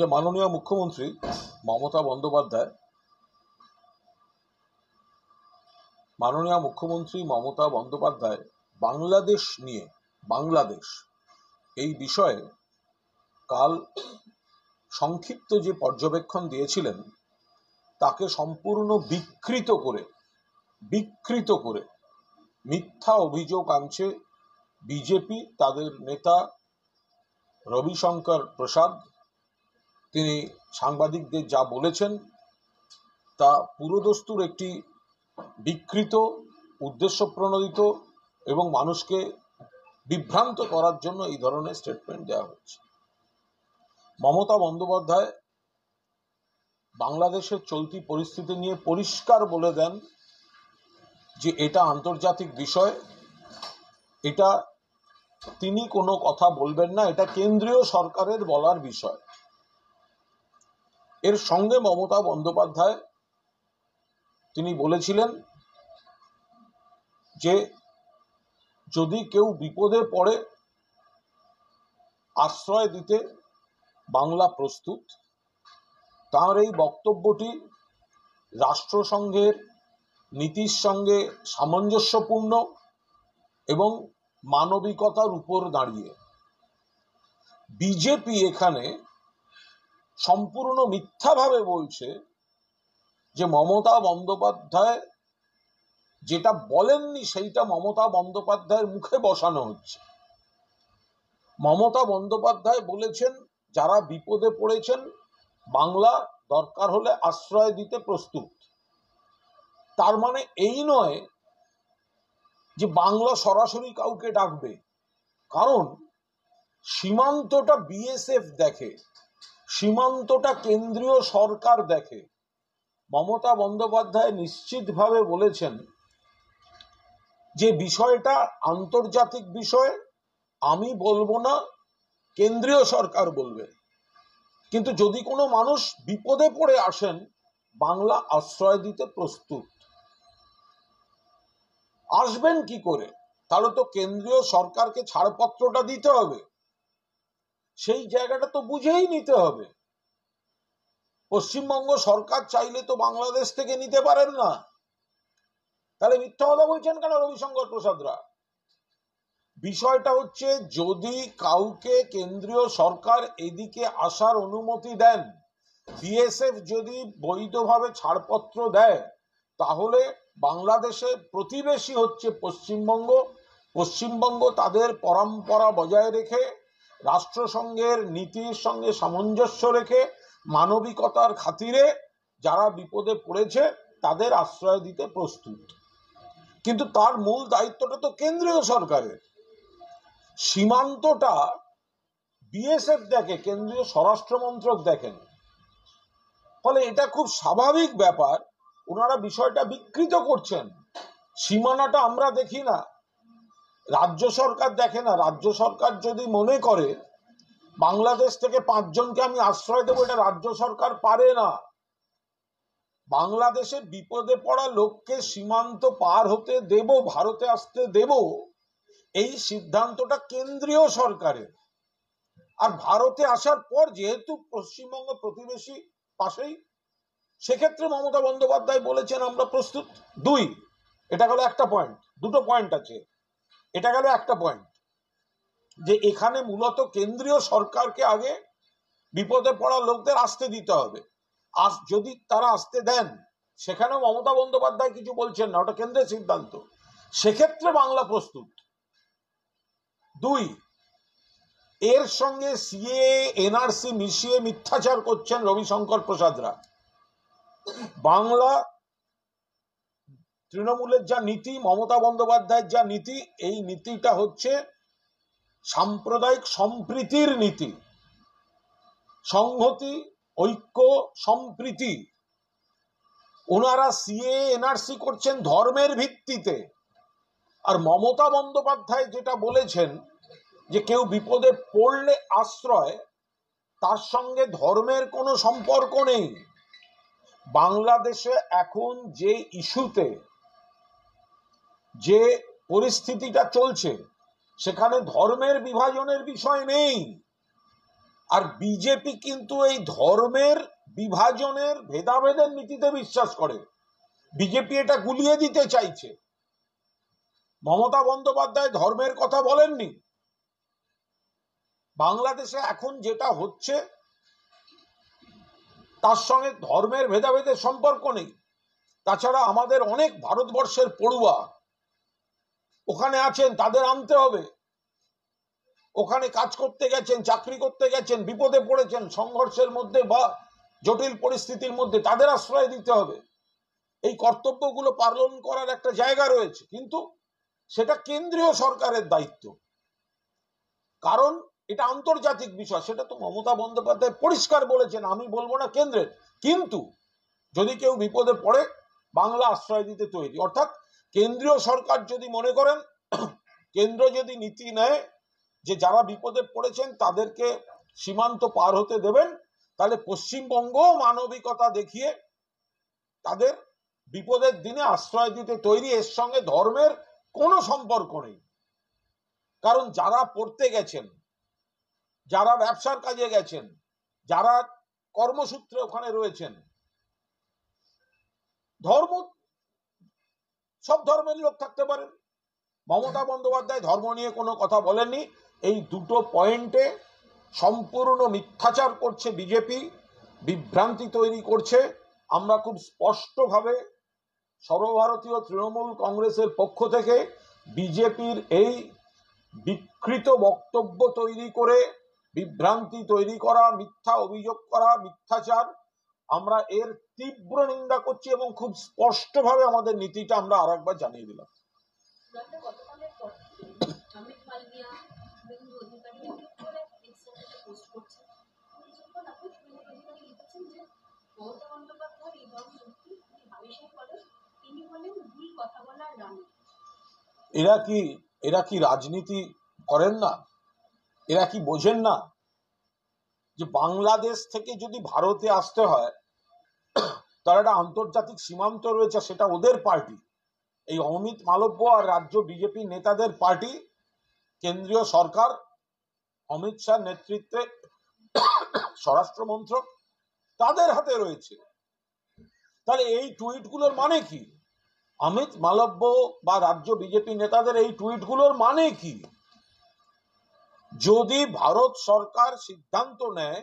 যে মাননীয় মুখ্যমন্ত্রী মমতা বন্দ্যোপাধ্যায় বাংলাদেশ নিয়ে এই বিষয়ে কাল সংক্ষিপ্ত যে পর্যবেক্ষণ দিয়েছিলেন তাকে সম্পূর্ণ বিকৃত করে মিথ্যা অভিযোগ আনছে বিজেপি। তাদের নেতা রবিশঙ্কর প্রসাদ তিনি সাংবাদিকদের যা বলেছেন তা পুরোদস্তুর একটি বিকৃত, উদ্দেশ্যপ্রণোদিত এবং মানুষকে বিভ্রান্ত করার জন্য এই ধরনের স্টেটমেন্ট দেওয়া হচ্ছে। মমতা বন্দ্যোপাধ্যায় বাংলাদেশের চলতি পরিস্থিতি নিয়ে পরিষ্কার বলে দেন যে এটা আন্তর্জাতিক বিষয়, এটা তিনি কোনো কথা বলবেন না, এটা কেন্দ্রীয় সরকারের বলার বিষয়। এর সঙ্গে মমতা বন্দ্যোপাধ্যায় তিনি বলেছিলেন যে যদি কেউ বিপদে পড়ে আশ্রয় দিতে বাংলা প্রস্তুত। তার এই বক্তব্যটি রাষ্ট্রসংঘের নীতির সঙ্গে সামঞ্জস্যপূর্ণ এবং মানবিকতার উপর দাঁড়িয়ে। বিজেপি এখানে সম্পূর্ণ মিথ্যাভাবে বলছে যে মমতা বন্দ্যোপাধ্যায় যেটা বলেননি সেইটা মমতা বন্দ্যোপাধ্যায়ের মুখে বসানো হচ্ছে। মমতা বন্দ্যোপাধ্যায় বলেছেন যারা বিপদে পড়েছেন বাংলা দরকার হলে আশ্রয় দিতে প্রস্তুত। তার মানে এই নয় যে বাংলা সরাসরি কাউকে ডাকবে, কারণ সীমান্তটা বিএসএফ দেখে, সীমান্তটা কেন্দ্রীয় সরকার দেখে। মমতা বন্দ্যোপাধ্যায় নিশ্চিতভাবে বলেছেন যে বিষয়টা আন্তর্জাতিক বিষয়, আমি বলবো না, কেন্দ্রীয় সরকার বলবে। কিন্তু যদি কোনো মানুষ বিপদে পড়ে আসেন বাংলা আশ্রয় দিতে প্রস্তুত। আসবেন কি করে? তাহলে তো কেন্দ্রীয় সরকারকে ছাড়পত্রটা দিতে হবে, সেই জায়গাটা তো বুঝেই নিতে হবে। পশ্চিমবঙ্গ সরকার চাইলে তো বাংলাদেশ থেকে নিতে পারেন না, তাহলে মিথ্যা কথা বলছেন কেন রবিশঙ্কর প্রসাদরা? বিষয়টা হচ্ছে যদি কাউকে কেন্দ্রীয় সরকার এদিকে আসার অনুমতি দেন, বিএসএফ যদি বৈধভাবে ছাড়পত্র দেয়, তাহলে বাংলাদেশের প্রতিবেশী হচ্ছে পশ্চিমবঙ্গ। পশ্চিমবঙ্গ তাদের পরম্পরা বজায় রেখে, রাষ্ট্রসংঘের নীতির সঙ্গে সামঞ্জস্য রেখে, মানবিকতার খাতিরে যারা বিপদে পড়েছে তাদের আশ্রয় দিতে প্রস্তুত। কিন্তু তার মূল দায়িত্বটা তো কেন্দ্রীয় সরকারের। সীমান্তটা বিএসএফ দেখে, কেন্দ্রীয় স্বরাষ্ট্র মন্ত্রক দেখেন। ফলে এটা খুব স্বাভাবিক ব্যাপার, ওনারা বিষয়টা বিকৃত করছেন। সীমানাটা আমরা দেখি না, রাজ্য সরকার দেখে না। রাজ্য সরকার যদি মনে করে বাংলাদেশ থেকে 5 জনকে আমি আশ্রয় দেবো, এটা রাজ্য সরকার পারে না। বাংলাদেশে বিপদে পড়া লোককে সীমান্ত পার হতে দেব, ভারতে আসতে দেব, এই সিদ্ধান্তটা কেন্দ্রীয় সরকারের। আর ভারতে আসার পর যেহেতু পশ্চিমবঙ্গ প্রতিবেশী পাশেই, সেক্ষেত্রে মমতা বন্দ্যোপাধ্যায় বলেছেন আমরা প্রস্তুত। 2, এটা গেল একটা পয়েন্ট। দুটো পয়েন্ট আছে, এটা গেল একটা পয়েন্ট যে এখানে মূলত কেন্দ্রীয় সরকারকে আগে বিপদে পড়া লোকদের আসতে দিতে হবে। আর যদি তারা আসতে দেন, সেখানেও মমতা বন্দ্যোপাধ্যায় কিছু বলছেন না, ওটা কেন্দ্রের সিদ্ধান্ত, সেক্ষেত্রে বাংলা প্রস্তুত। 2, এর সঙ্গে সিএ এনআরসি মিশিয়ে মিথ্যাচার করছেন রবিশঙ্কর প্রসাদরা। বাংলা তৃণমূলের যা নীতি, মমতা বন্দ্যোপাধ্যায়ের যা নীতি, এই নীতিটা হচ্ছে সাম্প্রদায়িক সম্প্রীতির নীতি, সংহতি, ঐক্য, সম্প্রীতি। ওনারা সিএ এনআরসি করছেন ধর্মের ভিত্তিতে। আর মমতা বন্দ্যোপাধ্যায় যেটা বলেছেন যে কেউ বিপদে পড়লে আশ্রয়, তার সঙ্গে ধর্মের কোনো সম্পর্ক নেই। বাংলাদেশে এখন যে ইস্যুতে, যে পরিস্থিতিটা চলছে, সেখানে ধর্মের বিভাজনের বিষয় নেই। আর বিজেপি কিন্তু এই ধর্মের বিভাজনের ভেদাভেদের নীতিতে বিশ্বাস করে। বিজেপি এটা গুলিয়ে দিতে চাইছে। মমতা বন্দ্যোপাধ্যায় ধর্মের কথা বলেননি। বাংলাদেশে এখন যেটা হচ্ছে তার সঙ্গে ধর্মের ভেদাভেদের সম্পর্ক নেই। তাছাড়া আমাদের অনেক ভারতবর্ষের পড়ুয়া ওখানে আছেন, তাদের আনতে হবে। ওখানে কাজ করতে গেছেন, চাকরি করতে গেছেন, বিপদে পড়েছেন, সংঘর্ষের মধ্যে বা জটিল পরিস্থিতির মধ্যে, তাদের আশ্রয় দিতে হবে। এই কর্তব্যগুলো পালন করার একটা জায়গা রয়েছে, কিন্তু সেটা কেন্দ্রীয় সরকারের দায়িত্ব। কারণ এটা আন্তর্জাতিক বিষয়, সেটা তো মমতা বন্দ্যোপাধ্যায় পরিষ্কার বলেছেন, আমি বলবো না কেন্দ্রের। কিন্তু যদি কেউ বিপদে পড়ে বাংলা আশ্রয় দিতে তৈরি। অর্থাৎ কেন্দ্রীয় সরকার যদি মনে করেন, কেন্দ্র যদি নীতি নেয় যে যারা বিপদে পড়েছেন তাদেরকে সীমান্ত পার হতে দেবেন, তাহলে পশ্চিমবঙ্গ মানবিকতা দেখিয়ে তাদের বিপদের দিনে আশ্রয় দিতে তৈরি। এর সঙ্গে ধর্মের কোনো সম্পর্ক নেই। কারণ যারা পড়তে গেছেন, যারা ব্যবসার কাজে গেছেন, যারা কর্মসূত্রে ওখানে রয়েছেন, ধর্ম, সব ধর্মের লোক থাকতে পারেন। মমতা বন্দ্যোপাধ্যায় ধর্ম নিয়ে কোনো কথা বলেননি। এই দুটো পয়েন্টে সম্পূর্ণ মিথ্যাচার করছে বিজেপি, বিভ্রান্তি তৈরি করছে। আমরা খুব স্পষ্টভাবে সর্বভারতীয় তৃণমূল কংগ্রেসের পক্ষ থেকে বিজেপির এই বিকৃত বক্তব্য তৈরি করে বিভ্রান্তি তৈরি করা, মিথ্যা অভিযোগ করা, মিথ্যাচার, আমরা এর তীব্র নিন্দা করছি এবং খুব স্পষ্টভাবে আমাদের নীতিটা আমরা আরেকবার জানিয়ে দিলাম। এরা কি রাজনীতি করেন না? এরা কি বোঝেন না যে বাংলাদেশ থেকে যদি ভারতে আসতে হয় তার একটা আন্তর্জাতিক সীমান্ত রয়েছে, সেটা ওদের পার্টি, এই অমিত মালব্য আর রাজ্য বিজেপি নেতাদের পার্টি, কেন্দ্রীয় সরকার, অমিত শাহ নেতৃত্বে স্বরাষ্ট্র মন্ত্রক, তাদের হাতে রয়েছে। তাহলে এই টুইটগুলোর মানে কি? অমিত মালব্য বা রাজ্য বিজেপি নেতাদের এই টুইটগুলোর মানে কি? যদি ভারত সরকার সিদ্ধান্ত নেয়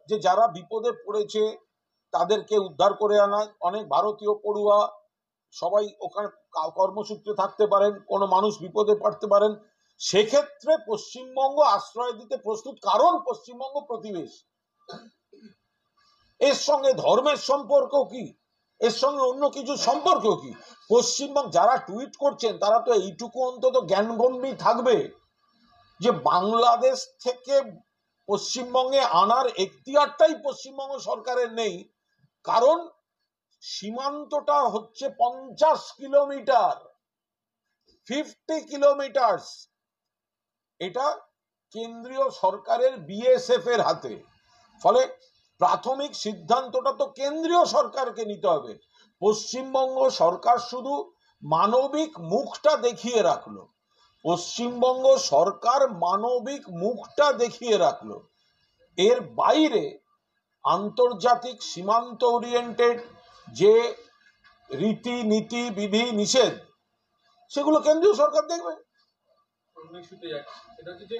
যে যারা বিপদে পড়েছে তাদেরকে উদ্ধার করে আনা, অনেক ভারতীয় পড়ুয়া সবাই ওখানে কর্মসূত্রে থাকতে পারেন, কোনো মানুষ বিপদে পড়তে পারেন, সেক্ষেত্রে পশ্চিমবঙ্গ আশ্রয় দিতে প্রস্তুত। কারণ পশ্চিমবঙ্গ প্রতিবেশী। এর সঙ্গে ধর্মের সম্পর্ক কি? এর সঙ্গে অন্য কিছু সম্পর্ক কি? পশ্চিমবঙ্গ যারা টুইট করছেন তারা তো এইটুকু অন্তত জ্ঞানগম্যী থাকবে যে বাংলাদেশ থেকে পশ্চিমবঙ্গে আনার এখতিয়ারটাই পশ্চিমবঙ্গ সরকারের নেই। কারণ সীমান্তটা হচ্ছে 50 কিলোমিটার, 50 কিলোমিটার। এটা কেন্দ্রীয় সরকারের বিএসএফ এর হাতে। ফলে প্রাথমিক সিদ্ধান্তটা তো কেন্দ্রীয় সরকারকে নিতে হবে। পশ্চিমবঙ্গ সরকার শুধু মানবিক মুখটা দেখিয়ে রাখলো, পশ্চিমবঙ্গ সরকার মানবিক মুখটা দেখিয়ে রাখলো। এর বাইরে আন্তর্জাতিক সীমান্ত ওরিয়েন্টেড যে রীতি নীতি বিধি নিষেধ, সেগুলো কেন্দ্রীয় সরকার দেখবে। সেটা হচ্ছে যে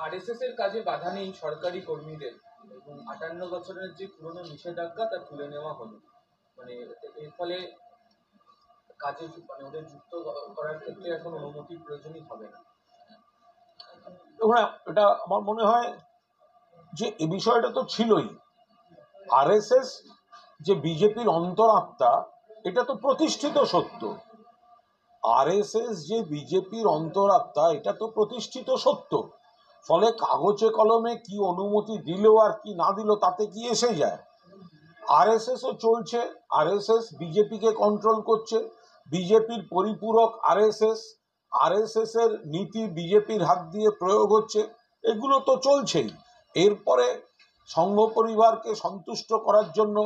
আরএসএস এর কাজে বাধা নেই সরকারি কর্মীদের, এবং 58 বছরের যে পুরনো নিষেধাজ্ঞা তা তুলে নেওয়া হলো। মানে এর ফলে কাজে মানে ওদের যুক্ত করার ক্ষেত্রে এখন অনুমতির প্রয়োজনই হবে না। এটা আমার মনে হয় যে এই বিষয়টা তো ছিলই। আরএসএস যে বিজেপির অন্তরাত্মা, এটা তো প্রতিষ্ঠিত সত্য। আরএসএস যে বিজেপির অন্তরাত্মা, এটা তো প্রতিষ্ঠিত সত্য। ফলে কাগজে কলমে কি অনুমতি দিল আর কি না দিল তাতে কি এসে যায়? আরএসএস ও চলছে, আরএসএস বিজেপিকে কন্ট্রোল করছে, বিজেপির পরিপূরক আরএসএস, আরএসএস এর নীতি বিজেপির হাত দিয়ে প্রয়োগ হচ্ছে, এগুলো তো চলছেই। এরপরে সংঘ পরিবারকে সন্তুষ্ট করার জন্য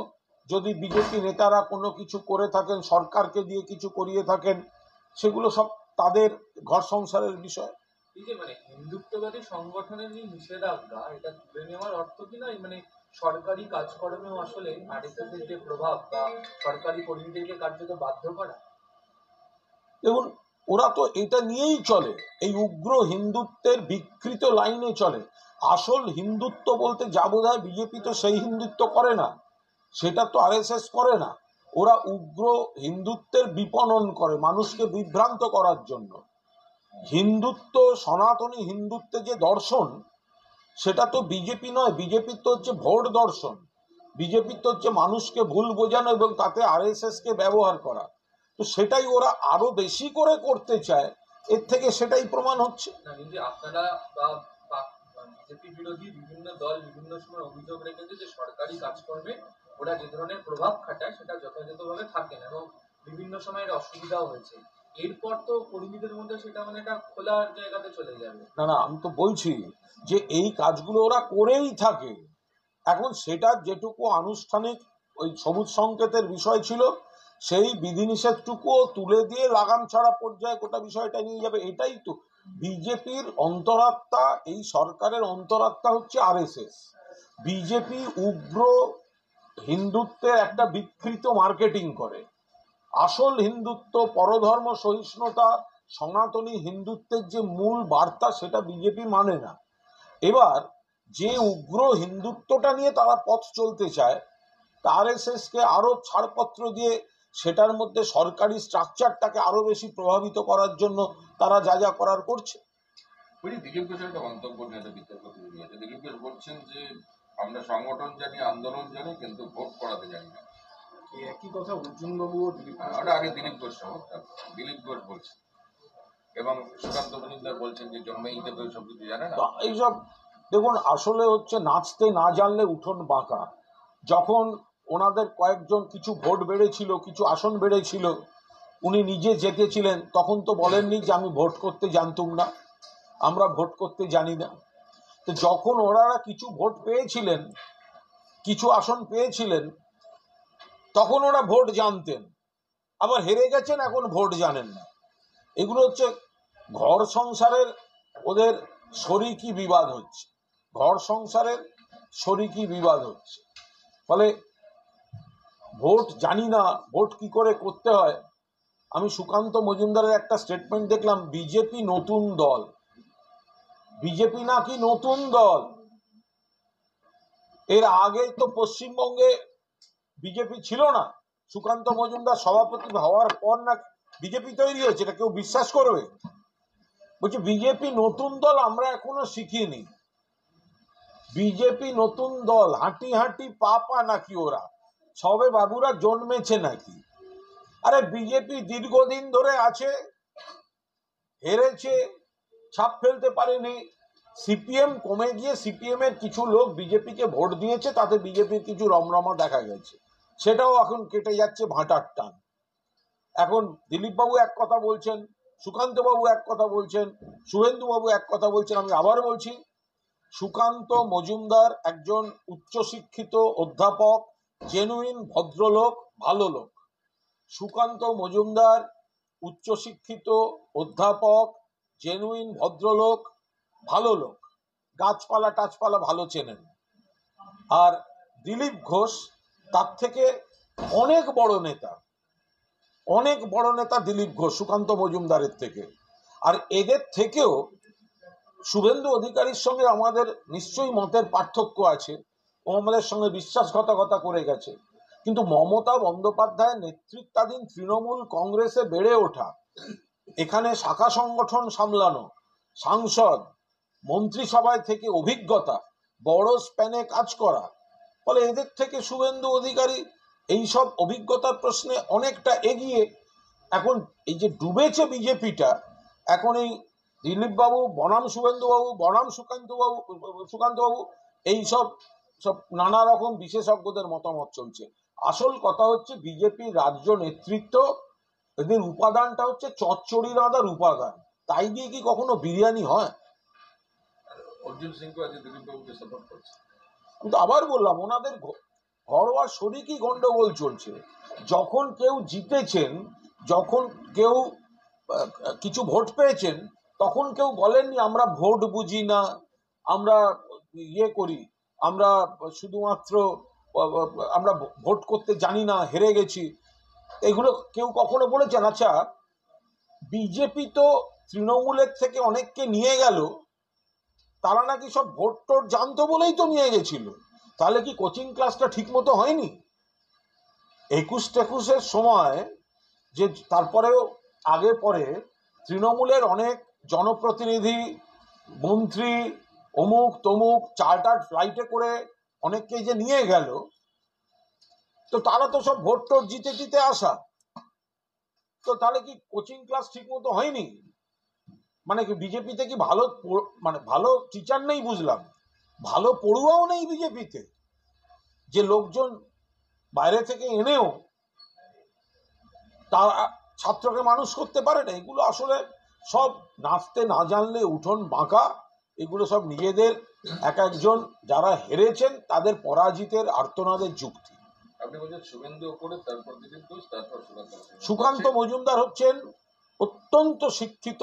যদি বিজেপি নেতারা কোনো কিছু করে থাকেন, সরকারকে দিয়ে কিছু করিয়ে থাকেন, সেগুলো সব তাদের ঘর সংসারের বিষয়। এই যে মানে হিন্দুত্ববাদী সংগঠনের এই নিষেধাজ্ঞা, এটা তুলে নেওয়ার অর্থ কি নয় মানে সরকারি কাজকর্মেও আসলে আরএসএস এর যে প্রভাব বা সরকারি কর্মীদেরকে কার্যত বাধ্য করা? দেখুন, ওরা তো এটা নিয়েই চলে, এই উগ্র হিন্দুত্বের বিকৃত লাইনে চলে। আসল হিন্দুত্ব বলতে যা বোঝায় বিজেপি তো সেই হিন্দুত্ব করে না, সেটা তো আরএসএস করে না। ওরা উগ্র হিন্দুত্বের বিপণন করে মানুষকে বিভ্রান্ত করার জন্য। হিন্দুত্ব, সনাতনী হিন্দুত্বের যে দর্শন, সেটা তো বিজেপি নয়। বিজেপির তো হচ্ছে ভোট দর্শন, বিজেপির তো হচ্ছে মানুষকে ভুল বোঝানো এবং তাতে আরএসএস কে ব্যবহার করা। তো সেটাই ওরা আরো বেশি করে করতে চায়, এর থেকে সেটাই প্রমাণ হচ্ছে। না, কিন্তু আপনারা বা বিজেপি বিরোধী বিভিন্ন দল বিভিন্ন সময় অভিযোগ রেখেছে যে সরকারি কাজকর্মে ওরা যে ধরনের প্রভাব খাটায় সেটা যথাযথভাবে থাকে না এবং বিভিন্ন সময় এর অসুবিধাও হয়েছে। এরপর তো কর্মীদের মধ্যে সেটা মানে একটা খোলার জায়গাতে চলে যাবে। না না, আমি তো বলছি যে এই কাজগুলো ওরা করেই থাকে। এখন সেটা যেটুকু আনুষ্ঠানিক ওই সবুজ সংকেতের বিষয় ছিল, সেই বিধিনিষেধটুকুও তুলে দিয়ে লাগাম ছাড়া পর্যায়ে গোটা বিষয়টা নিয়ে যাবে, এটাই তো বিজেপির অন্তরাত্মা। এই সরকারের অন্তরাত্মা হচ্ছে আরএসএস। বিজেপি উগ্র হিন্দুত্বের একটা বিকৃত মার্কেটিং করে। আসল হিন্দুত্ব, পরধর্ম সহিষ্ণুতা, সনাতনী হিন্দুত্বের যে মূল বার্তা, সেটা বিজেপি মানে না। এবার যে উগ্র হিন্দুত্বটা নিয়ে তারা পথ চলতে চায়, আরএসএস কে আরো ছাড়পত্র দিয়ে সেটার মধ্যে সরকারি স্ট্রাকচারটাকে আরো বেশি প্রভাবিত করার জন্য তারা যা যা করার করছে। দিলীপ ঘোষের একটা মন্তব্য নিয়ে একটা বিতর্ক তৈরি হয়েছে। দিলীপ ঘোষ বলছেন যে আমরা সংগঠন জানি, আন্দোলন জানি, কিন্তু ভোট করাতে জানি না। এই একই কথা অর্জুন বাবু ও দিলীপ ঘোষ। ওটা আগে দিলীপ ঘোষ দিলীপ ঘোষ বলছেন, এবং সুকান্ত মজুমদার বলছেন যে জন্মেই দেবে সব কিছু জানে না। এইসব দেখুন, আসলে হচ্ছে নাচতে না জানলে উঠোন বাঁকা। যখন ওনাদের কয়েকজন কিছু ভোট বেড়েছিল, কিছু আসন বেড়েছিল, উনি নিজে জিতেছিলেন, তখন তো বলেননি যে আমি ভোট করতে জানতুম না, আমরা ভোট করতে জানি না। তো যখন ওনারা কিছু ভোট পেয়েছিলেন, কিছু আসন পেয়েছিলেন, তখন ওরা ভোট জানতেন। আবার হেরে গেছেন, এখন ভোট জানেন না। এগুলো হচ্ছে ঘর সংসারের ওদের শরিকি বিবাদ হচ্ছে, ঘর সংসারের শরিকি বিবাদ হচ্ছে। ফলে ভোট জানি না, ভোট কি করে করতে হয়। আমি সুকান্ত মজুমদারের একটা স্টেটমেন্ট দেখলাম, বিজেপি নতুন দল। বিজেপি নাকি নতুন দল। এর আগে তো পশ্চিমবঙ্গে বিজেপি ছিল না। সুকান্ত মজুমদার সভাপতি হওয়ার পর না বিজেপি তৈরি হয়েছে, এটা কেউ বিশ্বাস করবে? বলছে বিজেপি নতুন দল, আমরা এখনো শিখিনি। বিজেপি নতুন দল, হাঁটি হাঁটি পা পা নাকি ওরা, সবে বাবুরা জন্মেছে নাকি? আরে বিজেপি দীর্ঘদিন ধরে আছে, হেরেছে, ছাপ ফেলতে পারেনি। সিপিএম কমে গিয়ে সিপিএম এর কিছু লোক বিজেপিকে ভোট দিয়েছে, তাতে বিজেপির কিছু রমরমা দেখা গেছে, সেটাও এখন কেটে যাচ্ছে ভাটার টান। এখন দিলীপ বাবু এক কথা বলছেন, সুকান্ত বাবু এক কথা বলছেন, শুভেন্দু বাবু এক কথা বলছেন। আমি আবার বলছি, সুকান্ত মজুমদার একজন উচ্চশিক্ষিত অধ্যাপক, জেনুইন ভদ্রলোক, ভালো লোক। সুকান্ত মজুমদার উচ্চশিক্ষিত অধ্যাপক, জেনুইন ভদ্রলোক, ভালো লোক, গাছপালা টাছপালা ভালো চেনেন। আর দিলীপ ঘোষ তার থেকে অনেক বড় নেতা, অনেক বড় নেতা দিলীপ ঘোষ সুকান্ত মজুমদারের থেকে। আর এদের থেকেও শুভেন্দু অধিকারীর সঙ্গে আমাদের নিশ্চয়ই মতের পার্থক্য আছে, ও আমাদের সঙ্গে বিশ্বাসঘাতকতা করে গেছে। কিন্তু মমতা বন্দ্যোপাধ্যায়ের নেতৃত্বাধীন তৃণমূল কংগ্রেসে বেড়ে ওঠা, এখানে শাখা সংগঠন সামলানো, সাংসদ, মন্ত্রিসভায় থেকে অভিজ্ঞতা, বড় স্প্যানে কাজ করা, ফলে এদের থেকে শুভেন্দু অধিকারী এইসব অভিজ্ঞতার প্রশ্নে অনেকটা এগিয়ে। এখন এই যে ডুবেছে বিজেপিটা, এখন এই দিলীপ বাবু বনাম শুভেন্দু বাবু বনাম সুকান্ত বাবু এইসব সব নানা রকম বিশেষজ্ঞদের মতামত চলছে। আসল কথা হচ্ছে বিজেপির রাজ্য নেতৃত্ব, এদের উপাদানটা হচ্ছে চচ্চড়ি রাঁধার উপাদান, তাই দিয়ে কি কখনো বিরিয়ানি হয়? অর্জুন সিংকে আজ দিলীপ বাবুকে সাপোর্ট করছে। কিন্তু আবার বললাম, ওনাদের ঘরোয়া শরিকি গন্ডগোল চলছে। যখন কেউ জিতেছেন, যখন কেউ কিছু ভোট পেয়েছেন, তখন কেউ বলেননি আমরা ভোট বুঝি না, আমরা ইয়ে করি, আমরা শুধুমাত্র আমরা ভোট করতে জানি না, হেরে গেছি। এগুলো কেউ কখনো বলেছেন? আচ্ছা, বিজেপি তো তৃণমূলের থেকে অনেককে নিয়ে গেল, তারা নাকি সব ভোট টোট জানতো বলেই তো নিয়ে গেছিল। তাহলে কি কোচিং ক্লাসটা ঠিক মতো হয়নি? 21-21-এর সময় যে তারপরেও আগে পরে তৃণমূলের অনেক জনপ্রতিনিধি, মন্ত্রী, অমুক তমুক চার্টার্ড ফ্লাইটে করে অনেককে যে নিয়ে গেল, তো তারা তো সব ভোট টোট জিতে জিতে আসা। তো তাহলে কি কোচিং ক্লাস ঠিক মতো হয়নি? মানে কি বিজেপিতে কি ভালো মানে ভালো টিচার নেই? বুঝলাম, ভালো পড়ুয়াও নেই বিজেপিতে, যে লোকজন বাইরে থেকে এনেও তারা ছাত্রকে মানুষ করতে পারে না। এগুলো আসলে সব নাচতে না জানলে উঠোন বাঁকা, এগুলো সব নিজেদের এক একজন যারা হেরেছেন তাদের পরাজিতের আর্তনাদের যুক্তি। আপনি বলছেন শুভেন্দু ওপরে, তারপর দিলীপ ঘোষ, তারপর সুকান্ত মজুমদার হচ্ছেন অত্যন্ত শিক্ষিত,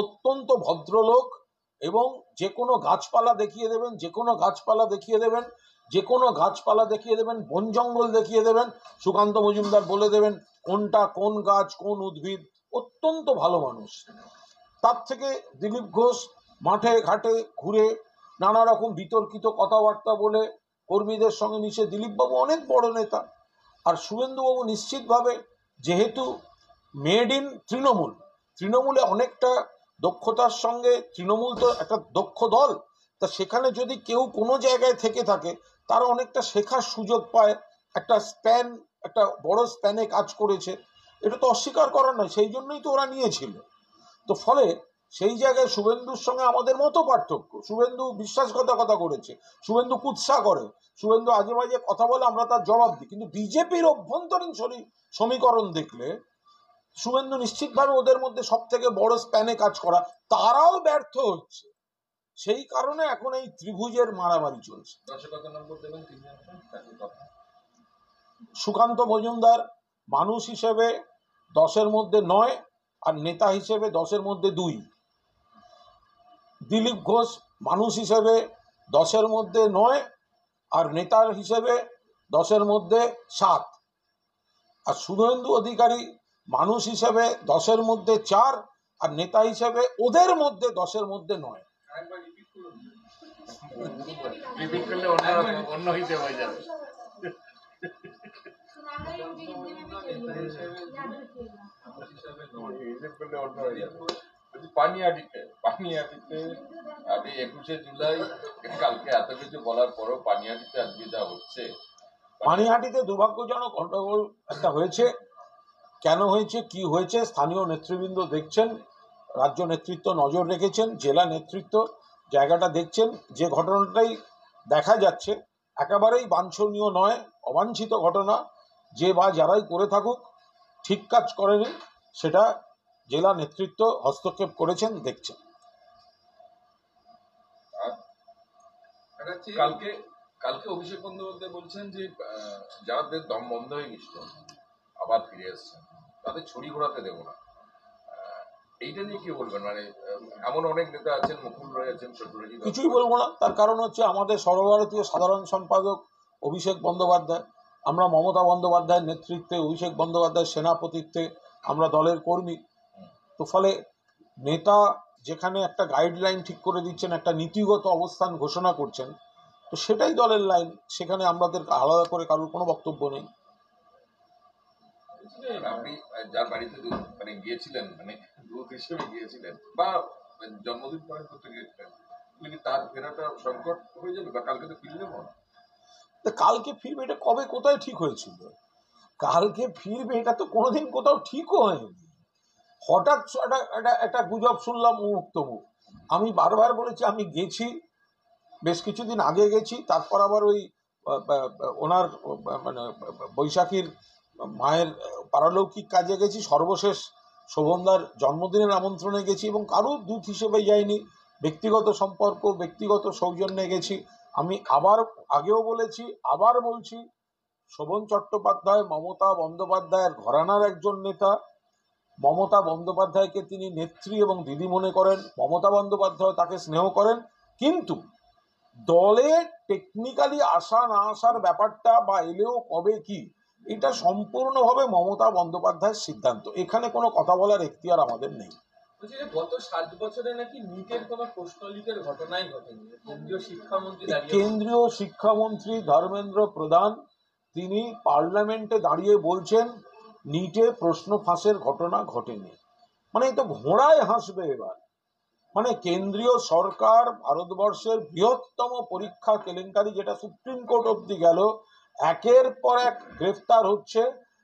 অত্যন্ত ভদ্রলোক, এবং যে কোনো গাছপালা দেখিয়ে দেবেন, যে কোনো গাছপালা দেখিয়ে দেবেন, যে কোনো গাছপালা দেখিয়ে দেবেন, বন জঙ্গল দেখিয়ে দেবেন, সুকান্ত মজুমদার বলে দেবেন কোনটা কোন গাছ, কোন উদ্ভিদ। অত্যন্ত ভালো মানুষ। তার থেকে দিলীপ ঘোষ মাঠে ঘাটে ঘুরে নানা রকম বিতর্কিত কথাবার্তা বলে কর্মীদের সঙ্গে মিশে দিলীপবাবু অনেক বড় নেতা। আর শুভেন্দুবাবু নিশ্চিতভাবে, যেহেতু মেড ইন তৃণমূল, তৃণমূলে অনেকটা দক্ষতার সঙ্গে, তৃণমূল তো একটা দক্ষ দল, তা সেখানে যদি কেউ কোনো জায়গায় থেকে থাকে তারা অনেকটা শেখার সুযোগ পায়। একটা স্প্যান, একটা বড় স্প্যানে কাজ করেছে, এটা তো অস্বীকার করার নয়, সেই জন্যই তো ওরা নিয়েছিল। তো ফলে সেই জায়গায় শুভেন্দুর সঙ্গে আমাদের মতো পার্থক্য। শুভেন্দু বিশ্বাসঘাতকতা করেছে, শুভেন্দু কুৎসা করে, শুভেন্দু আজে বাজে কথা বলে, আমরা তার জবাব দিই। কিন্তু বিজেপির অভ্যন্তরীণ সমীকরণ দেখলে শুভেন্দু নিশ্চিতভাবে ওদের মধ্যে সব থেকে বড় স্প্যানে কাজ করা, তারাও ব্যর্থ হচ্ছে। সেই কারণে এখন এই ত্রিভুজের মারামারি চলছে। সুকান্ত মজুমদার মানুষ হিসেবে 10-এর মধ্যে 9, আর নেতা হিসেবে 10-এর মধ্যে 2। দিলীপ ঘোষ মানুষ হিসেবে 10-এর মধ্যে 9, আর নেতার হিসেবে 10-এর মধ্যে 7। আর শুভেন্দু অধিকারী মানুষ হিসেবে 10-এর মধ্যে 4, আর নেতা হিসেবে ওদের মধ্যে 10-এর মধ্যে 9। রিপিট করলে অন্য হিসেবে হয়ে যাবে। পানিহাটিতে আপনি 21শে জুলাই, কালকে এত কিছু বলার পরও পানিহাটিতে আজকে যা হচ্ছে, পানিহাটিতে দুর্ভাগ্যজনক গন্ডগোল একটা হয়েছে। কেন হয়েছে, কি হয়েছে, স্থানীয় নেতৃবৃন্দ দেখছেন, রাজ্য নেতৃত্ব নজর রেখেছেন, জেলা নেতৃত্ব জায়গাটা দেখছেন। যে ঘটনাটাই দেখা যাচ্ছে একেবারেই বাঞ্ছনীয় নয়, অবাঞ্ছিত ঘটনা। যে বা যারাই করে থাকুক ঠিক কাজ করেনি, সেটা জেলা নেতৃত্ব হস্তক্ষেপ করেছেন, দেখছেন। কালকে কালকে অভিষেক বন্দ্যোপাধ্যায় বলছেন যে যাদের দম বন্ধ হয়ে গেছিল আবার ফিরে এসছেন, তাদের ছড়ি ঘোরাতে দেবো না। এইটা নিয়ে কি বলবেন? মানে এমন অনেক নেতা আছেন, মুকুল রয়েছেন, ছোটরাজি। কিছুই বলবো না, তার কারণ হচ্ছে আমাদের সর্বভারতীয় সাধারণ সম্পাদক অভিষেক বন্দ্যোপাধ্যায়, আমরা মমতা বন্দ্যোপাধ্যায়ের নেতৃত্বে, অভিষেক বন্দ্যোপাধ্যায়ের সেনাপতিত্বে আমরা দলের কর্মী। তো ফলে নেতা যেখানে একটা গাইডলাইন ঠিক করে দিচ্ছেন, একটা নীতিগত অবস্থান ঘোষণা করছেন, তো সেটাই দলের লাইন, সেখানে আমাদের আলাদা করে কারোর কোনো বক্তব্য নেই। আপনি যার বাড়িতে মানে গিয়েছিলেন, মানে দূত হিসেবে গিয়েছিলেন বা জন্মদিন পালন করতে গিয়েছিলেন, তার ফেরাটা সংকট হয়ে যাবে? বা কালকে তো ফিরলে না, কালকে ফিরবে এটা কবে কোথায় ঠিক হয়েছিল? কালকে ফিরবে এটা তো কোনোদিন কোথাও ঠিকও হয়নি। হঠাৎ একটা গুজব শুনলাম মুখ তমুক। আমি বারবার বলেছি আমি গেছি, বেশ কিছুদিন আগে গেছি, তারপর আবার ওই ওনার মানে বৈশাখীর মায়ের পারলৌকিক কাজে গেছি, সর্বশেষ শোভনদার জন্মদিনের আমন্ত্রণে গেছি, এবং কারোর দূত হিসেবে যাইনি। ব্যক্তিগত সম্পর্ক, ব্যক্তিগত সৌজন্যে গেছি। আমি আবার আগেও বলেছি, আবার বলছি, শোভন চট্টোপাধ্যায় মমতা বন্দ্যোপাধ্যায়ের ঘরানার একজন নেতা, মমতা বন্দ্যোপাধ্যায়কে তিনি নেত্রী এবং দিদি মনে করেন, মমতা বন্দ্যোপাধ্যায় তাকে স্নেহ করেন, কিন্তু দলে টেকনিক্যালি আসা না আসার ব্যাপারটা বা এলেও কবে কি, এটা সম্পূর্ণভাবে মমতা বন্দ্যোপাধ্যায়ের সিদ্ধান্ত। এখানে কোনো কথা বলার এখতিয়ার আমাদের নেই। বলছি যে গত 7 বছরে নাকি নিটের কোনো প্রশ্ন লিকের ঘটনাই ঘটেনি। কেন্দ্রীয় শিক্ষামন্ত্রী কেন্দ্রীয় শিক্ষামন্ত্রী ধর্মেন্দ্র প্রধান তিনি পার্লামেন্টে দাঁড়িয়ে বলছেন নিটে প্রশ্ন ফাঁসের ঘটনা ঘটেনি। মানে এই তো ঘোড়ায় হাসবে এবার। মানে কেন্দ্রীয় সরকার ভারতবর্ষের বৃহত্তম পরীক্ষা কেলেঙ্কারি, যেটা সুপ্রিম কোর্ট অব্দি গেল, একের পর এক গ্রেফতার হচ্ছে,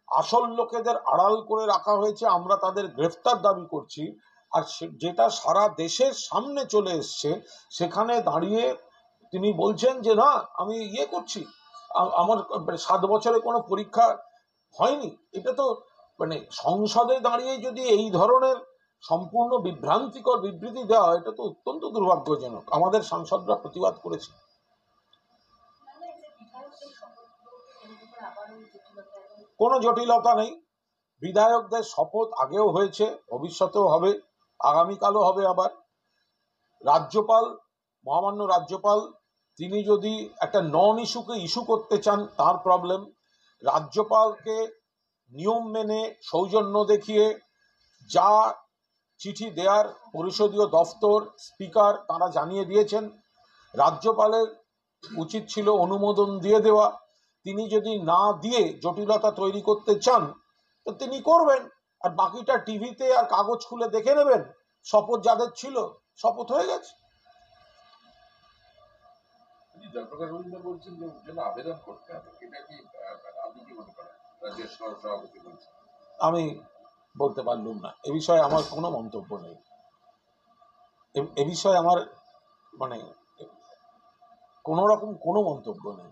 আসল লোকেদের আড়াল করে রাখা হয়েছে, আমরা তাদের গ্রেফতার দাবি করছি। আর যেটা সারা দেশের সামনে চলে এসছে, সেখানে দাঁড়িয়ে তিনি বলছেন যে না আমি করছি, আমার 7 বছরে কোনো পরীক্ষা হয়নি। এটা তো মানে সংসদে দাঁড়িয়ে যদি এই ধরনের সম্পূর্ণ বিভ্রান্তিকর বিবৃতি দেওয়া হয়, এটা তো অত্যন্ত দুর্ভাগ্যজনক। আমাদের সাংসদরা প্রতিবাদ করেছে। কোনো জটিলতা নেই, বিধায়কদের শপথ আগেও হয়েছে, ভবিষ্যতেও হবে, আগামীকালও হবে। আবার রাজ্যপাল, মহামান্য রাজ্যপাল, তিনি যদি একটা নন ইস্যুকে ইস্যু করতে চান তার প্রবলেম। রাজ্যপালকে নিয়ম মেনে সৌজন্য দেখিয়ে যা চিঠি দেয়ার পরিষদীয় দফতর, স্পিকার তারা জানিয়ে দিয়েছেন। রাজ্যপালের উচিত ছিল অনুমোদন দিয়ে দেওয়া। তিনি যদি না দিয়ে জটিলতা তৈরি করতে চান তো তিনি করবেন, আর বাকিটা টিভিতে আর কাগজ খুলে দেখে নেবেন। শপথ যাদের ছিল শপথ হয়ে গেছে। জয়প্রকাশ মজুমদার বলছেন যে ওর জন্য আবেদন করতে হবে, এটা কি আপনি কি মনে করেন? রাজ্যের সভাপতি বলছেন। আমি বলতে পারলুম না, এ বিষয়ে আমার কোনো মন্তব্য নেই। এ বিষয়ে আমার মানে কোন রকম কোনো মন্তব্য নেই।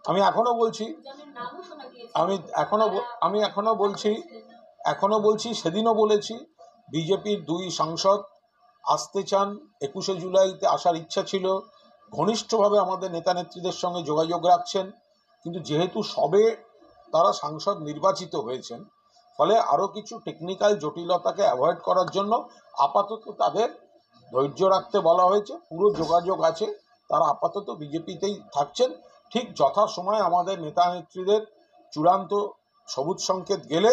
আমি এখনো বলছি, এখনো বলছি, সেদিনও বলেছি, বিজেপির 2 সাংসদ আসতে চান, 21শে জুলাইতে আসার ইচ্ছা ছিল, ঘনিষ্ঠভাবে আমাদের নেতা নেত্রীদের সঙ্গে যোগাযোগ রাখছেন, কিন্তু যেহেতু সবে তারা সাংসদ নির্বাচিত হয়েছেন, ফলে আরো কিছু টেকনিক্যাল জটিলতাকে অ্যাভয়েড করার জন্য আপাতত তাদের ধৈর্য রাখতে বলা হয়েছে। পুরো যোগাযোগ আছে, তারা আপাতত বিজেপিতেই থাকছেন। ঠিক যথাসময়ে আমাদের নেতা নেত্রীদের চূড়ান্ত সবুজ সংকেত গেলে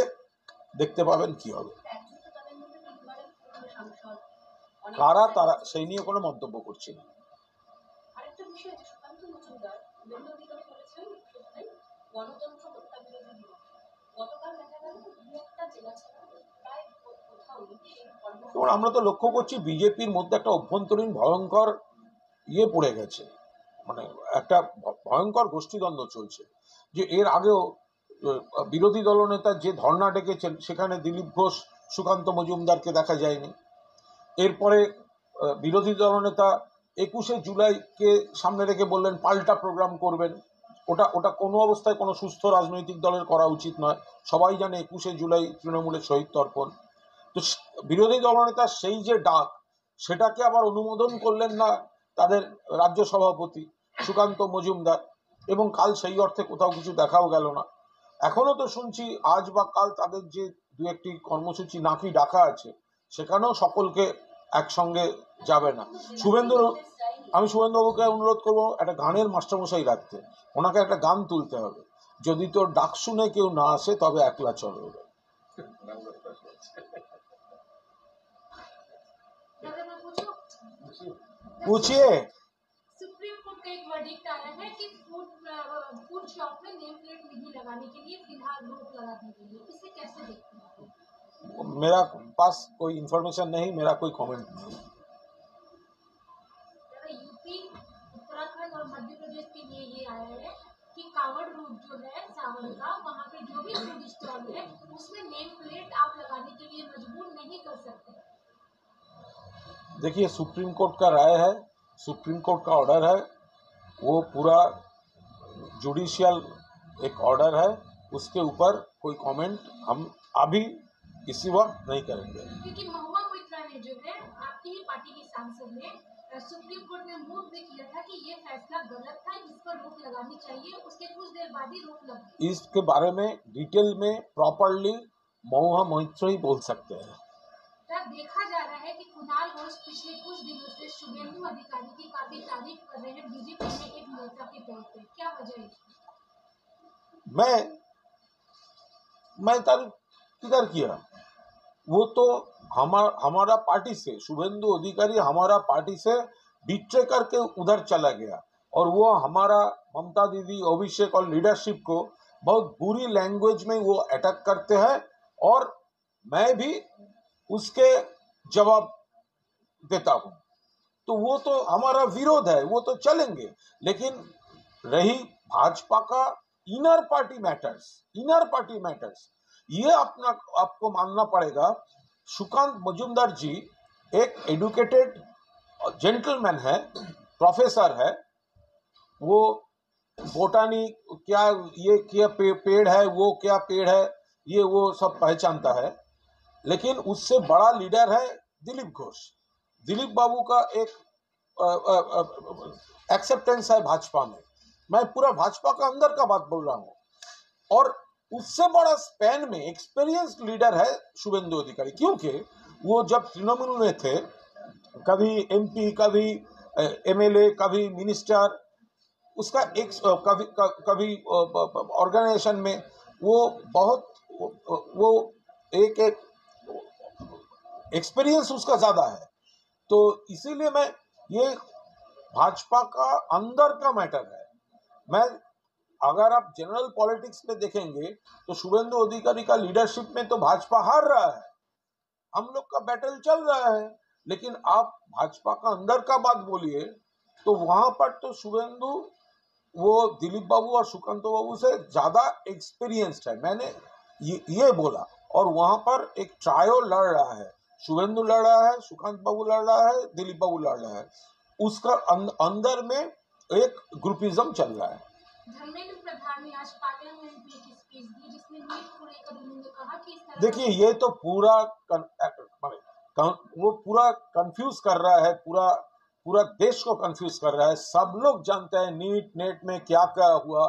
দেখতে পাবেন কি হবে। কারা তারা সেই নিয়ে কোনো মন্তব্য করছি না। আমরা তো লক্ষ্য করছি বিজেপির মধ্যে একটা অভ্যন্তরীণ ভয়ঙ্কর পড়ে গেছে, মানে একটা ভয়ঙ্কর গোষ্ঠীদ্বন্দ্ব চলছে। যে এর আগেও বিরোধী দলনেতা যে ধর্ণা ডেকেছেন, সেখানে দিলীপ ঘোষ, সুকান্ত মজুমদারকে দেখা যায়নি। এরপরে বিরোধী দলনেতা 21শে জুলাইকে সামনে রেখে বললেন পাল্টা প্রোগ্রাম করবেন। ওটা কোনো অবস্থায় কোনো সুস্থ রাজনৈতিক দলের করা উচিত নয়। সবাই জানে 21শে জুলাই তৃণমূলের শহীদ তর্পণ। তো বিরোধী দলনেতা সেই যে ডাক, সেটাকে আবার অনুমোদন করলেন না তাদের রাজ্য সভাপতি সুকান্ত মজুমদার, এবং কাল সেই অর্থে কোথাও কিছু দেখাও গেল না। এখনো তো শুনছি আজ বা কাল তাদের যে 2-1টি কর্মসূচি নাকি ডাকা আছে, সেখানেও সকলকে একসঙ্গে যাবে না। আমি শুভেন্দুবাবুকে অনুরোধ করবো একটা গানের মাস্টারমশাই রাখতে, ওনাকে একটা গান তুলতে হবে, যদি তোর ডাক শুনে কেউ না আসে তবে একলা চলো। पूछिए। सुप्रीम कोर्ट का एक वर्डिक्ट आया है कि फूड शॉप में नेम प्लेट नहीं लगाने के लिए फिलहाल रोक लगा दी गई है, इसे कैसे देखते हैं? मेरा पास कोई इंफॉर्मेशन नहीं, मेरा कोई कमेंट नहीं। यूपी, उत्तराखंड और मध्य प्रदेश के लिए ये आया है कि कावड़ रूट जो है सावन का, वहाँ पे जो भी फूड स्टॉल है उसमें नेम प्लेट आप लगाने के लिए मजबूर नहीं कर सकते। देखिए, सुप्रीम कोर्ट का राय है, सुप्रीम कोर्ट का ऑर्डर है, वो पूरा जुडिशियल एक ऑर्डर है, उसके ऊपर कोई कमेंट हम अभी इसी वक्त नहीं करेंगे। क्योंकि महुआ मोइत्रा ने जो है आपकी ही पार्टी के सांसद ने सुप्रीम कोर्ट में मूव भी किया था कि ये फैसला गलत था, इस पर पर रोक लगानी चाहिए, उसके कुछ देर बाद ही रोक लग गई। इसके बारे में डिटेल में प्रॉपरली महुआ मोहित्र ही बोल सकते हैं। तब देखा जा रहा है कि कुणाल घोष पिछले कुछ दिनों से शुभेंदु अधिकारी की काफी तारीफ कर रहे हैं बीजेपी में एक नेता के तौर पे, क्या वजह है? मैं तारीफ किधर किया? वो तो हमारा पार्टी से शुभेंदु अधिकारी हमारा पार्टी से बिट्रे करके उधर चला गया, और वो हमारा ममता दीदी, अभिषेक और लीडरशिप को बहुत बुरी लैंग्वेज में वो अटैक करते हैं, और मैं भी उसके जवाब देता हूं। तो वो तो हमारा विरोध है, वो तो चलेंगे, लेकिन रही भाजपा का इनर पार्टी मैटर्स, ये आपको मानना पड़ेगा। सुकांत मजुमदार जी एक एडुकेटेड जेंटलमैन है, प्रोफेसर है, वो बोटानी क्या, ये क्या पेड़ है, वो क्या पेड़ है, ये वो सब पहचानता है। लेकिन उससे बड़ा लीडर है दिलीप घोष। दिलीप बाबू का एक एक्सेप्टेंस है भाजपा में। मैं पूरा भाजपा का अंदर का बात बोल रहा हूं, और उससे बड़ा स्पैन में एक्सपीरियंस्ड लीडर है शुभेंदु अधिकारी, क्योंकि वो जब तृणमूल में थे, कभी एमपी, कभी एमएलए, कभी मिनिस्टर, उसका एक कभी ऑर्गेनाइजेशन में वो एक एक्सपीरियंस उसका ज्यादा है। तो इसीलिए मैं, ये भाजपा का अंदर का मैटर है। मैं, अगर आप जनरल पॉलिटिक्स में देखेंगे तो शुभेंदु अधिकारी का लीडरशिप में तो भाजपा हार रहा है, हम लोग का बैटल चल रहा है। लेकिन आप भाजपा का अंदर का बात बोलिए तो वहां पर तो शुभेंदु वो दिलीप बाबू और सुकांत बाबू से ज्यादा एक्सपीरियंस्ड है, मैंने ये बोला। और वहां पर एक ट्रायो लड़ रहा है, शुभेंदु लड़ रहा है, सुकांत बाबू लड़ रहा है, दिलीप बाबू लड़ रहा है, उसका अंदर में एक ग्रुपिज्म चल रहा है। धर्मेंद्र प्रधान ने आज पार्लियामेंट में एक स्पीच दी जिसमें नीट को लेकर उन्होंने कहा कि इस तरह देखिए, ये तो पूरा वो पूरा कंफ्यूज कर रहा है, पूरा देश को कंफ्यूज कर रहा है। सब लोग जानते हैं नेट में क्या क्या हुआ,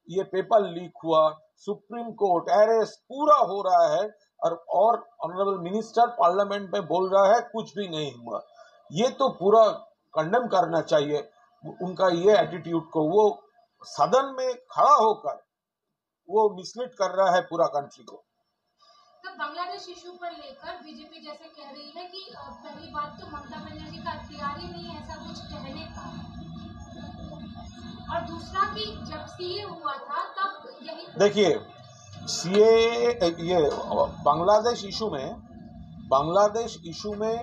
ये पेपर लीक हुआ, सुप्रीम कोर्ट अरेस्ट पूरा हो रहा है, और ऑनरेबल मिनिस्टर पार्लियामेंट में बोल रहा है कुछ भी नहीं हुआ। ये तो पूरा कंडेम करना चाहिए उनका ये एटीट्यूड को। वो सदन में खड़ा होकर वो मिसलीड कर रहा है पूरा कंट्री को। तब बांग्लादेश इशू पर लेकर बीजेपी जैसे कह रही है कि पहली बात तो ममता बनर्जी का अख्तियार ही नहीं ऐसा कुछ कहने का, और दूसरा कि जब सीए हुआ था तब यही, देखिए सीए ये बांग्लादेश इशू में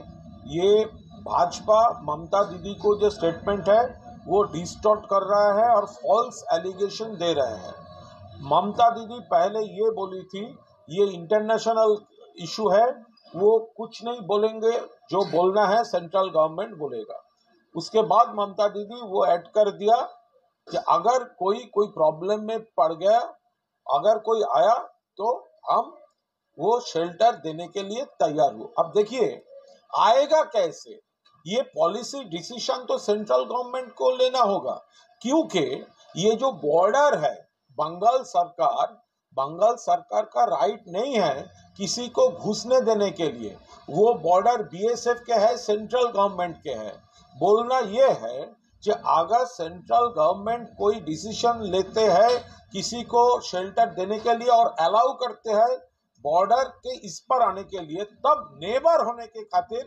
ये भाजपा ममता दीदी को जो स्टेटमेंट है वो डिस्टॉर्ट कर रहा है और फॉल्स एलिगेशन दे रहे हैं। ममता दीदी पहले ये बोली थी ये इंटरनेशनल इशू है, वो कुछ नहीं बोलेंगे, जो बोलना है सेंट्रल गवर्नमेंट बोलेगा। उसके बाद ममता दीदी वो ऐड कर दिया कि अगर कोई प्रॉब्लम में पड़ गया, अगर कोई आया तो हम वो शेल्टर देने के लिए तैयार हो। अब देखिए आएगा कैसे, ये पॉलिसी डिसीजन तो सेंट्रल गवर्नमेंट को लेना होगा, क्योंकि ये जो बॉर्डर है बंगाल सरकार का राइट नहीं है किसी को घुसने देने के लिए। वो बॉर्डर बीएसएफ के है, सेंट्रल गवर्नमेंट के है। बोलना ये है कि अगर सेंट्रल गवर्नमेंट कोई डिसीजन लेते हैं किसी को शेल्टर देने के लिए और अलाउ करते हैं बॉर्डर के इस पर आने के लिए, तब नेबर होने के खातिर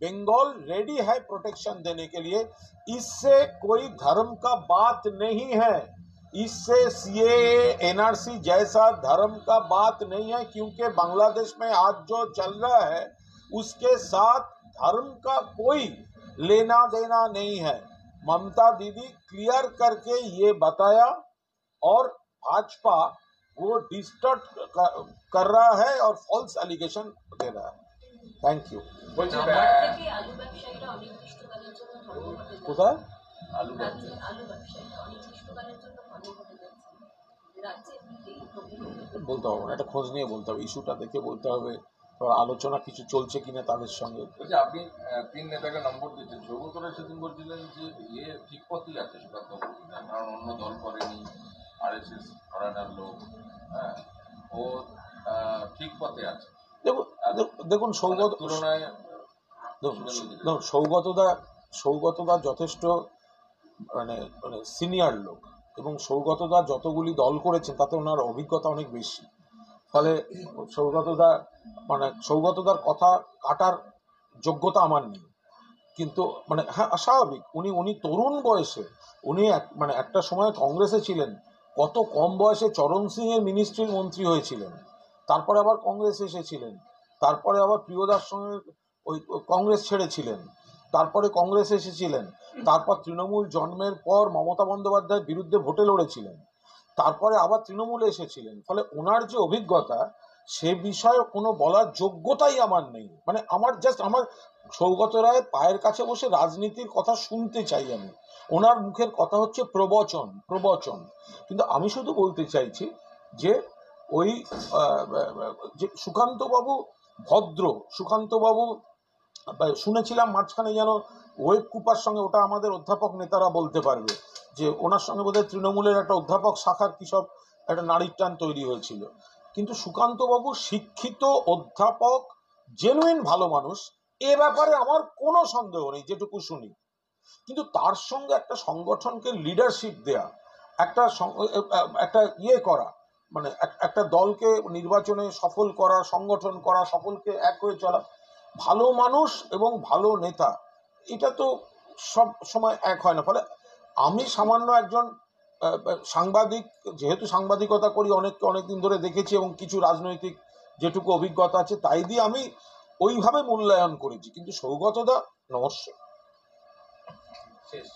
बंगाल रेडी है प्रोटेक्शन देने के लिए। इससे कोई धर्म का बात नहीं है, इससे सीएए एनआरसी जैसा धर्म का बात नहीं है, क्योंकि बांग्लादेश में आज जो चल रहा है उसके साथ धर्म का कोई लेना देना नहीं है। ममता दीदी क्लियर करके ये बताया, और भाजपा वो डिस्टर्ट कर रहा है और फॉल्स एलिगेशन दे रहा है। Thank you. কোথায় বলতে হবে না, এটা খোঁজ নিয়ে বলতে হবে, ইস্যুটা দেখে বলতে হবে, আলোচনা কিছু চলছে কিনা তাদের সঙ্গে। আপনি তিন নেতাকে নম্বর দিচ্ছেন, সৌগতরা সেদিন বলছিলেন যে ইয়ে ঠিক পথই আছে সুকান্ত, কারণ অন্য দল করেনি, RSS ঘরানার লোক, হ্যাঁ, ও ঠিক পথে আছে দেখুন সৌগত তুলনায়। দেখুন, সৌগতদা যথেষ্ট মানে মানে সিনিয়র লোক, এবং সৌগতদা যতগুলি দল করেছেন তাতে ওনার অভিজ্ঞতা অনেক বেশি। ফলে সৌগতদার কথা কাটার যোগ্যতা আমার নেই। কিন্তু মানে হ্যাঁ, স্বাভাবিক, উনি তরুণ বয়সে, উনি একটা সময় কংগ্রেসে ছিলেন, কত কম বয়সে চরণ সিং এর মিনিস্ট্রির মন্ত্রী হয়েছিলেন, তারপরে আবার কংগ্রেসে এসেছিলেন, তারপরে আবার প্রিয়দার সঙ্গে ওই কংগ্রেস ছেড়েছিলেন, তারপরে কংগ্রেসে এসেছিলেন, তারপর তৃণমূল জন্মের পর মমতা বন্দ্যোপাধ্যায়ের বিরুদ্ধে ভোটে লড়েছিলেন, তারপরে আবার তৃণমূলে এসেছিলেন। ফলে ওনার যে অভিজ্ঞতা, সে বিষয়ে কোনো বলার যোগ্যতাই আমার নেই। মানে আমার সৌগত রায় পায়ের কাছে বসে রাজনীতির কথা শুনতে চাই আমি। ওনার মুখের কথা হচ্ছে প্রবচন। কিন্তু আমি শুধু বলতে চাইছি যে ওই যে সুকান্তবাবু ভদ্র, সুকান্তবাবু শুনেছিলাম মাঝখানে যেন ওয়েব কুপার সঙ্গে, ওটা আমাদের অধ্যাপক নেতারা বলতে পারবে, যে ওনার সঙ্গে বোধহয় তৃণমূলের একটা অধ্যাপক শাখার কি সব একটা নারীর টান তৈরি হয়েছিল। কিন্তু সুকান্তবাবু শিক্ষিত অধ্যাপক, জেনুইন ভালো মানুষ, এ ব্যাপারে আমার কোনো সন্দেহ নেই যেটুকু শুনি। কিন্তু তার সঙ্গে একটা সংগঠনকে লিডারশিপ দেয়া, একটা করা, মানে একটা দলকে নির্বাচনে সফল করা, সংগঠন করা, সকলকে এক হয়ে চলা, ভালো মানুষ এবং ভালো নেতা, এটা তো সব সময় এক হয় না। ফলে আমি সামান্য একজন সাংবাদিক, যেহেতু সাংবাদিকতা করি, অনেকদিন ধরে দেখেছি, এবং কিছু রাজনৈতিক যেটুকু অভিজ্ঞতা আছে তাই দিয়ে আমি ওইভাবে মূল্যায়ন করেছি। কিন্তু সৌগতদা নমস্কার। শেষ